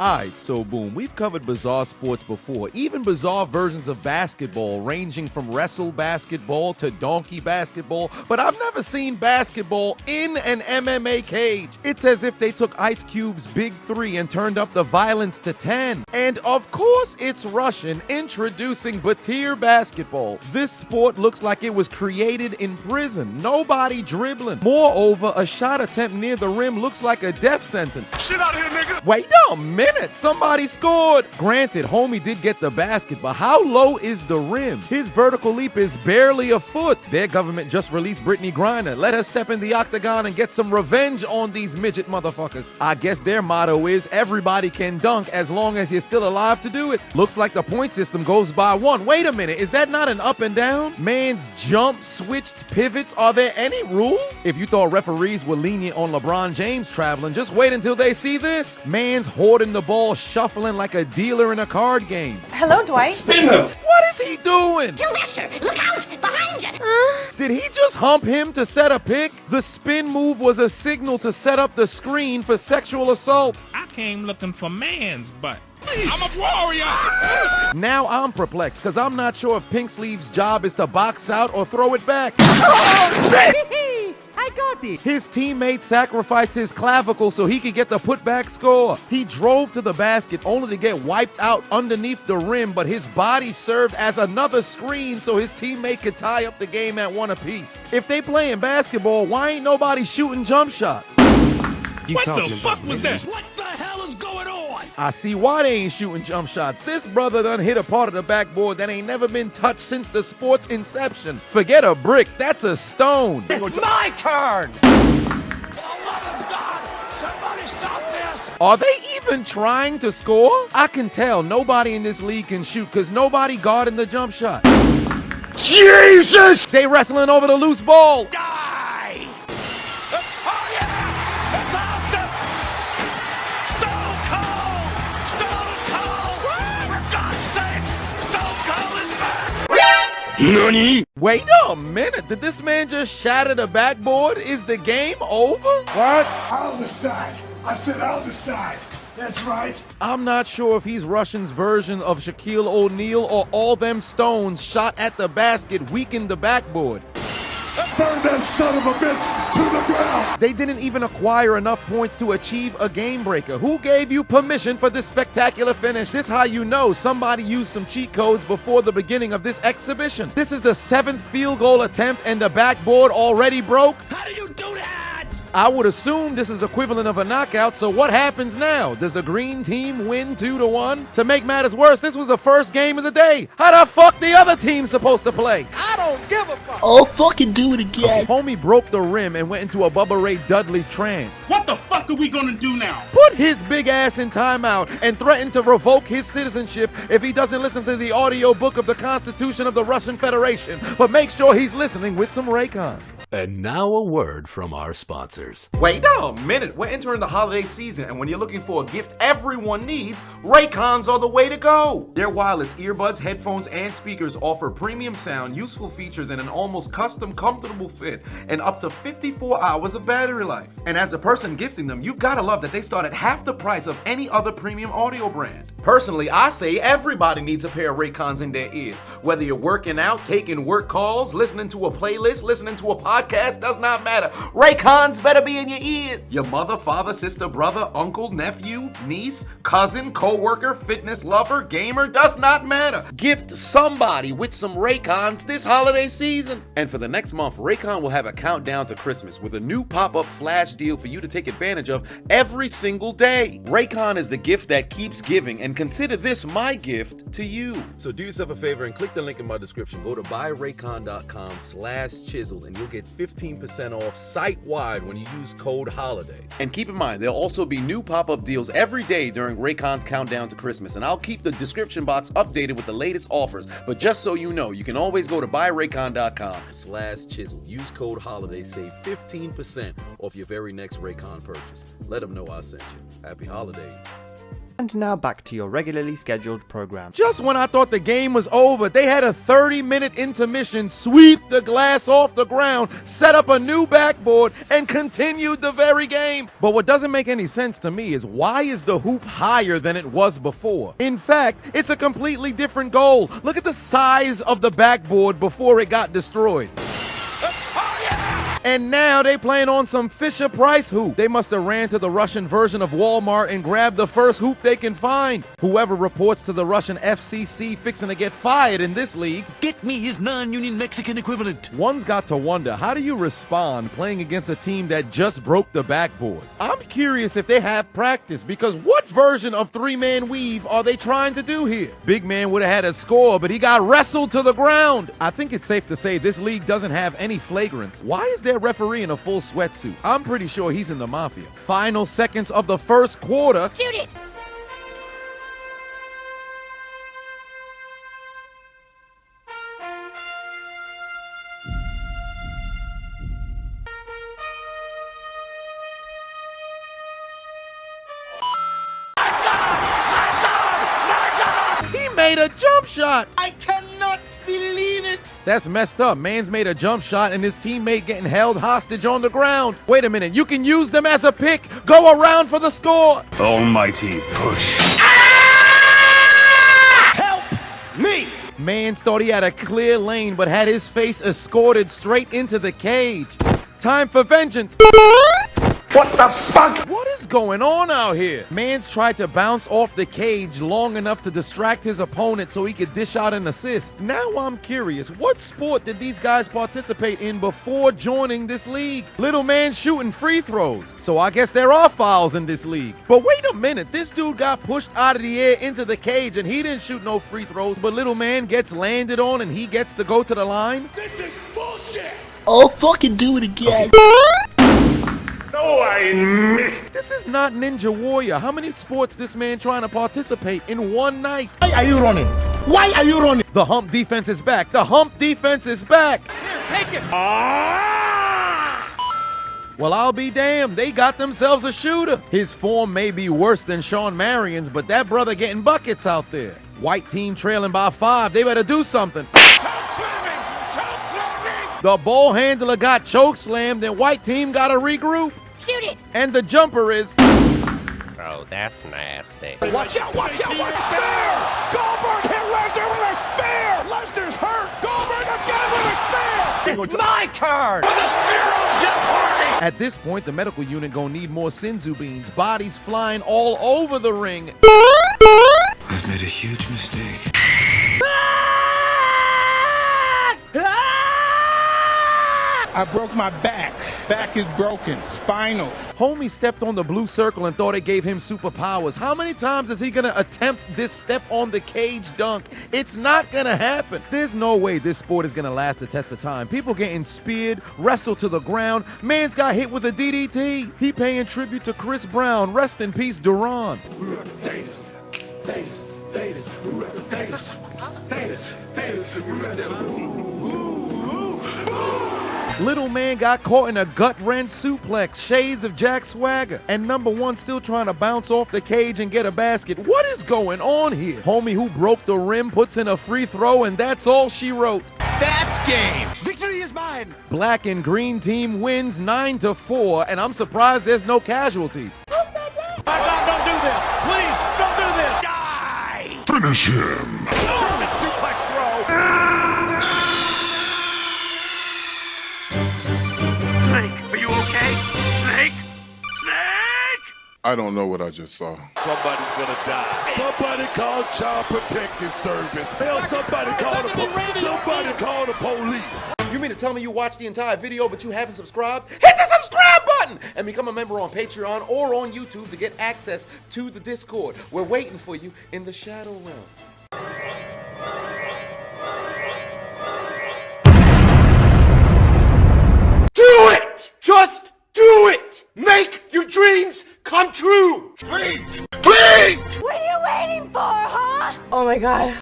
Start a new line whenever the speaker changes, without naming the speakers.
Alright, so boom, we've covered bizarre sports before, even bizarre versions of basketball, ranging from wrestle basketball to donkey basketball, but I've never seen basketball in an MMA cage. It's as if they took Ice Cube's Big 3 and turned up the violence to 10. And of course it's Russian, introducing Batir basketball. This sport looks like it was created in prison, nobody dribbling. Moreover, a shot attempt near the rim looks like a death sentence.
Shit out here, nigga!
Wait a minute! Somebody scored! Granted, homie did get the basket, but how low is the rim? His vertical leap is barely a foot. Their government just released Brittany Griner. Let her step in the octagon and get some revenge on these midget motherfuckers. I guess their motto is everybody can dunk as long as you're still alive to do it. Looks like the point system goes by one. Wait a minute, is that not an up and down? Man's jump, switched, pivots. Are there any rules? If you thought referees were lenient on LeBron James traveling, just wait until they see this. Man's hoarding the ball, shuffling like a dealer in a card game.
Hello, Dwight.
Spin him!
What is he doing?
Sylvester, look out! Behind you!
Did he just hump him to set a pick? The spin move was a signal to set up the screen for sexual assault.
I came looking for man's butt. I'm a warrior!
Now I'm perplexed, because I'm not sure if Pink Sleeve's job is to box out or throw it back.
I got it!
His teammate sacrificed his clavicle so he could get the putback score. He drove to the basket only to get wiped out underneath the rim, but his body served as another screen so his teammate could tie up the game at one apiece. If they playing basketball, why ain't nobody shooting jump shots?
What the fuck was that?
What the hell is going on?
I see why they ain't shooting jump shots. This brother done hit a part of the backboard that ain't never been touched since the sport's inception. Forget a brick, that's a stone.
It's my turn! Oh, love of God! Somebody stop this!
Are they even trying to score? I can tell nobody in this league can shoot because nobody guarding the jump shot.
Jesus!
They wrestling over the loose ball.
Die! Oh, yeah! It's after! Stone Cold! For God's sakes! Stone Cold is back! NANI?
Wait a minute, did this man just shatter the backboard? Is the game over?
What? I'll decide. I said I'll decide. That's right.
I'm not sure if he's Russian's version of Shaquille O'Neal or all them stones shot at the basket weakened the backboard.
Burn that son of a bitch to the ground!
They didn't even acquire enough points to achieve a game breaker. Who gave you permission for this spectacular finish? This how you know somebody used some cheat codes before the beginning of this exhibition. This is the 7th field goal attempt and the backboard already broke.
How do you do that?
I would assume this is equivalent of a knockout, so what happens now? Does the green team win 2-1? To make matters worse, this was the first game of the day. How the fuck the other team supposed to play? I don't give a fuck.
Oh, fucking do it again.
Homie broke the rim and went into a Bubba Ray Dudley trance.
What the fuck are we gonna do now?
Put his big ass in timeout and threatened to revoke his citizenship if he doesn't listen to the audio book of the Constitution of the Russian Federation. But make sure he's listening with some Raycons.
And now a word from our sponsors.
Wait a minute, we're entering the holiday season, and when you're looking for a gift everyone needs, Raycons are the way to go. Their wireless earbuds, headphones, and speakers offer premium sound, useful features, and an almost custom, comfortable fit, and up to 54 hours of battery life. And as the person gifting them, you've gotta love that they start at half the price of any other premium audio brand. Personally, I say everybody needs a pair of Raycons in their ears. Whether you're working out, taking work calls, listening to a playlist, listening to a podcast, does not matter. Raycons better be in your ears. Your mother, father, sister, brother, uncle, nephew, niece, cousin, co-worker, fitness lover, gamer, does not matter. Gift somebody with some Raycons this holiday season. And for the next month, Raycon will have a countdown to Christmas with a new pop-up flash deal for you to take advantage of every single day. Raycon is the gift that keeps giving, and consider this my gift to you. So do yourself a favor and click the link in my description. Go to buyraycon.com/chiseled and you'll get 15% off site-wide when you use code HOLIDAY. And keep in mind, there'll also be new pop-up deals every day during Raycon's countdown to Christmas, and I'll keep the description box updated with the latest offers. But just so you know, you can always go to buyraycon.com/chiseled. Use code HOLIDAY, save 15% off your very next Raycon purchase. Let them know I sent you. Happy holidays.
And now back to your regularly scheduled program.
Just when I thought the game was over, they had a 30-minute intermission, sweep the glass off the ground, set up a new backboard, and continued the very game. But what doesn't make any sense to me is why is the hoop higher than it was before? In fact, it's a completely different goal. Look at the size of the backboard before it got destroyed. And now they playing on some Fisher-Price hoop. They must have ran to the Russian version of Walmart and grabbed the first hoop they can find. Whoever reports to the Russian FCC fixing to get fired in this league.
Get me his non-union Mexican equivalent.
One's got to wonder, how do you respond playing against a team that just broke the backboard? I'm curious if they have practice, because what version of three-man weave are they trying to do here? Big man would have had a score, but he got wrestled to the ground. I think it's safe to say this league doesn't have any flagrants. Why is there referee in a full sweatsuit? I'm pretty sure he's in the mafia. Final seconds of the first quarter.
Shoot it!
He made a jump shot.
I cannot believe it.
That's messed up. Man's made a jump shot and his teammate getting held hostage on the ground. Wait a minute, you can use them as a pick. Go around for the score.
Almighty push. Help me!
Mans thought he had a clear lane, but had his face escorted straight into the cage. Time for vengeance.
What the fuck?
What is going on out here? Mans tried to bounce off the cage long enough to distract his opponent so he could dish out an assist. Now I'm curious, what sport did these guys participate in before joining this league? Little man shooting free throws. So I guess there are fouls in this league. But wait a minute, this dude got pushed out of the air into the cage and he didn't shoot no free throws, but little man gets landed on and he gets to go to the line?
This is bullshit!
I'll fucking do it again.
Oh, I missed.
This is not Ninja Warrior. How many sports this man trying to participate in one night?
Why are you running? Why are you running?
The hump defense is back. The hump defense is back.
Here, take it!
Well, I'll be damned. They got themselves a shooter. His form may be worse than Sean Marion's, but that brother getting buckets out there. White team trailing by 5. They better do something.
Choke slamming! Choke slamming!
The ball handler got choke slammed, and white team got to regroup.
Shoot it!
And the jumper is...
Oh, that's nasty.
Watch out! Watch out! Watch spear! Goldberg hit Lesnar with a spear! Lesnar's hurt! Goldberg again with a spear! It's my turn!
The spear of Jeff Hardy.
At this point, the medical unit gonna need more Sinzu beans. Bodies flying all over the ring.
I've made a huge mistake.
I broke my back. Back is broken. Spinal.
Homie stepped on the blue circle and thought it gave him superpowers. How many times is he gonna attempt this step on the cage dunk? It's not gonna happen. There's no way this sport is gonna last the test of time. People getting speared, wrestled to the ground. Man's got hit with a DDT. He paying tribute to Chris Brown. Rest in peace, Duran. Little man got caught in a gut-wrench suplex, shades of Jack Swagger. And number one still trying to bounce off the cage and get a basket. What is going on here? Homie who broke the rim puts in a free throw and that's all she wrote.
That's game! Victory is mine!
Black and green team wins 9-4 and I'm surprised there's no casualties.
God, don't do this! Please, don't do this! Die!
Finish him.
German suplex throw! Snake, are you okay? Snake? Snake!
I don't know what I just saw.
Somebody's gonna die.
Somebody call Child Protective Service.
Hell, somebody call the police.
You mean to tell me you watched the entire video but you haven't subscribed? Hit the subscribe button and become a member on Patreon or on YouTube to get access to the Discord. We're waiting for you in the Shadow Realm.
Do it! Just do it! Make your dreams come true!
Please! Please!
What are you waiting for, huh? Oh my god.